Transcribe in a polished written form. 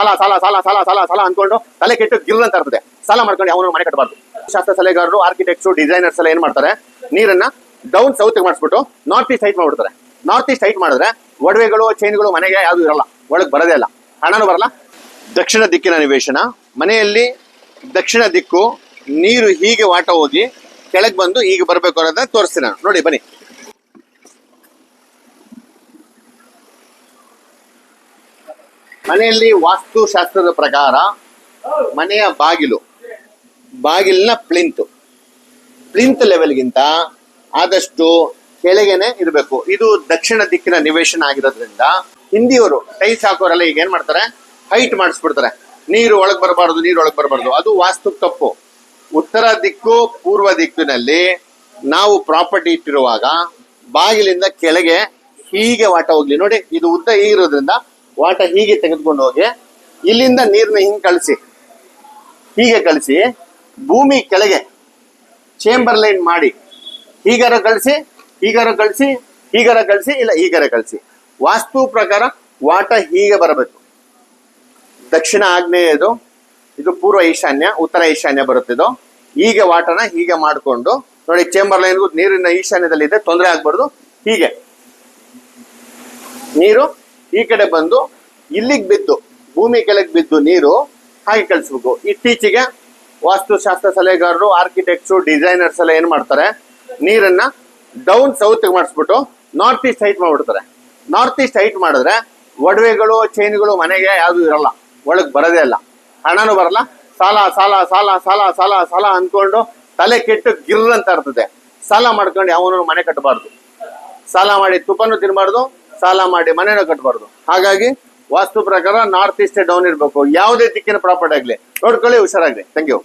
ಸಾಲ ಸಾಲ ಸಾಲ ಸಾಲ ಸಾಲ ಸಾಲ ಅನ್ಕೊಂಡು ತಲೆ ಕೆಟ್ಟು ಗಿರ್ ಅಂತ ಇರ್ತದೆ. ಸಾಲ ಮಾಡ್ಕೊಂಡು ಅವನು ಮನೆ ಕಟ್ಟಬಾರ್ದು. ಶಾಸ್ತ್ರ ಸಲಹೆಗಾರರು, ಆರ್ಕಿಟೆಕ್ಟ್ಸ್, ಡಿಸೈನರ್ಸ್ ಎಲ್ಲ ಏನ್ ಮಾಡ್ತಾರೆ, ನೀರನ್ನ ಡೌನ್ ಸೌತ್ ಮಾಡಿಸ್ಬಿಟ್ಟು ನಾರ್ತ್ ಈಸ್ಟ್ ಹೈಟ್ ಮಾಡ್ಬಿಡ್ತಾರೆ. ನಾರ್ತ್ ಈಸ್ಟ್ ಹೈಟ್ ಮಾಡಿದ್ರೆ ಒಡವೆಗಳು, ಚೈನ್ಗಳು ಮನೆಗೆ ಯಾವ್ದು ಇರಲ್ಲ, ಒಳಗೆ ಬರೋದೇ ಇಲ್ಲ, ಹಣನೂ ಬರಲ್ಲ. ದಕ್ಷಿಣ ದಿಕ್ಕಿನ ನಿವೇಶನ, ಮನೆಯಲ್ಲಿ ದಕ್ಷಿಣ ದಿಕ್ಕು, ನೀರು ಹೀಗೆ ವಾಟ ಹೋಗಿ ಕೆಳಗೆ ಬಂದು ಹೀಗೆ ಬರಬೇಕು ಅನ್ನೋದನ್ನ ತೋರಿಸ್ತೀನಿ ನಾನು. ನೋಡಿ ಬನ್ನಿ. ಮನೆಯಲ್ಲಿ ವಾಸ್ತುಶಾಸ್ತ್ರದ ಪ್ರಕಾರ ಮನೆಯ ಬಾಗಿಲಿನ ಪ್ಲಿಂತ್ ಲೆವೆಲ್ಗಿಂತ ಆದಷ್ಟು ಕೆಳಗೆನೆ ಇರಬೇಕು. ಇದು ದಕ್ಷಿಣ ದಿಕ್ಕಿನ ನಿವೇಶನ ಆಗಿರೋದ್ರಿಂದ ಹಿಂದಿಯವರು ಟೈಲ್ಸ್ ಹಾಕೋರೆಲ್ಲ ಈಗ ಏನ್ ಮಾಡ್ತಾರೆ, ಹೈಟ್ ಮಾಡಿಸ್ಬಿಡ್ತಾರೆ. ನೀರು ಒಳಗೆ ಬರಬಾರ್ದು, ಅದು ವಾಸ್ತು ತಪ್ಪು. ಉತ್ತರ ದಿಕ್ಕು, ಪೂರ್ವ ದಿಕ್ಕಿನಲ್ಲಿ ನಾವು ಪ್ರಾಪರ್ಟಿ ಇಟ್ಟಿರುವಾಗ ಬಾಗಿಲಿಂದ ಕೆಳಗೆ ಹೀಗೆ ವಾಟ ಹೋಗ್ಲಿ. ನೋಡಿ, ಇದು ಉದ್ದ ಹೀಗಿರೋದ್ರಿಂದ ವಾಟ ಹೀಗೆ ತೆಗೆದುಕೊಂಡು ಹೋಗಿ ಇಲ್ಲಿಂದ ನೀರನ್ನ ಹೀಗೆ ಕಳಿಸಿ ಭೂಮಿ ಕೆಳಗೆ ಚೇಂಬರ್ ಲೈನ್ ಮಾಡಿ ಹೀಗಾರ ಕಳಿಸಿ, ಇಲ್ಲ ಹೀಗಾರ ಕಳಿಸಿ. ವಾಸ್ತು ಪ್ರಕಾರ ವಾಟ ಹೀಗೆ ಬರಬೇಕು. ದಕ್ಷಿಣ ಆಗ್ನೇಯ ಇದು ಪೂರ್ವ ಈಶಾನ್ಯ, ಉತ್ತರ ಈಶಾನ್ಯ ಬರುತ್ತಿದ್ದು. ಹೀಗೆ ವಾಟನ ಹೀಗೆ ಮಾಡಿಕೊಂಡು ನೋಡಿ, ಚೇಂಬರ್ ಲೈನ್ಗೂ ನೀರಿನ ಈಶಾನ್ಯದಲ್ಲಿ ಇದೆ, ತೊಂದರೆ ಆಗ್ಬಾರ್ದು. ಹೀಗೆ ನೀರು ಈ ಕಡೆ ಬಂದು ಇಲ್ಲಿಗೆ ಬಿದ್ದು ಭೂಮಿ ಕೆಳಗೆ ಬಿದ್ದು ನೀರು ಹಾಗೆ ಕಳಿಸ್ಬೇಕು. ಇತ್ತೀಚೆಗೆ ವಾಸ್ತುಶಾಸ್ತ್ರ ಸಲಹೆಗಾರರು, ಆರ್ಕಿಟೆಕ್ಟ್ಸು, ಡಿಸೈನರ್ಸ್ ಎಲ್ಲ ಏನ್ ಮಾಡ್ತಾರೆ, ನೀರನ್ನ ಡೌನ್ ಸೌತ್ ಮಾಡಿಸ್ಬಿಟ್ಟು ನಾರ್ತ್ ಈಸ್ಟ್ ಹೈಟ್ ಮಾಡ್ಬಿಡ್ತಾರೆ. ನಾರ್ತ್ ಈಸ್ಟ್ ಹೈಟ್ ಮಾಡಿದ್ರೆ ಒಡವೆಗಳು, ಚೈನ್ಗಳು ಮನೆಗೆ ಯಾವ್ದು ಇರಲ್ಲ, ಒಳಗೆ ಬರೋದೇ ಇಲ್ಲ, ಹಣನೂ ಬರಲ್ಲ. ಸಾಲ ಸಾಲ ಸಾಲ ಸಾಲ ಸಾಲ ಸಾಲ ಅನ್ಕೊಂಡು ತಲೆ ಕೆಟ್ಟು ಗಿರ್ ಅಂತ ಇರ್ತದೆ. ಸಾಲ ಮಾಡ್ಕೊಂಡು ಯಾವನು ಮನೆ ಕಟ್ಟಬಾರ್ದು, ಸಾಲ ಮಾಡಿ ತುಪ್ಪನೂ ತಿನ್ಬಾರ್ದು, ಸಾಲ ಮಾಡಿ ಮನೆನೂ ಕಟ್ಟಬಾರ್ದು. ಹಾಗಾಗಿ ವಾಸ್ತು ಪ್ರಕಾರ ನಾರ್ತ್ ಈಸ್ಟ್ ಡೌನ್ ಇರಬೇಕು. ಯಾವುದೇ ದಿಕ್ಕಿನ ಪ್ರಾಪರ್ಟಿ ಆಗ್ಲಿ ನೋಡ್ಕೊಳ್ಳಿ, ಹುಷಾರಾಗ್ಲಿ. Thank you.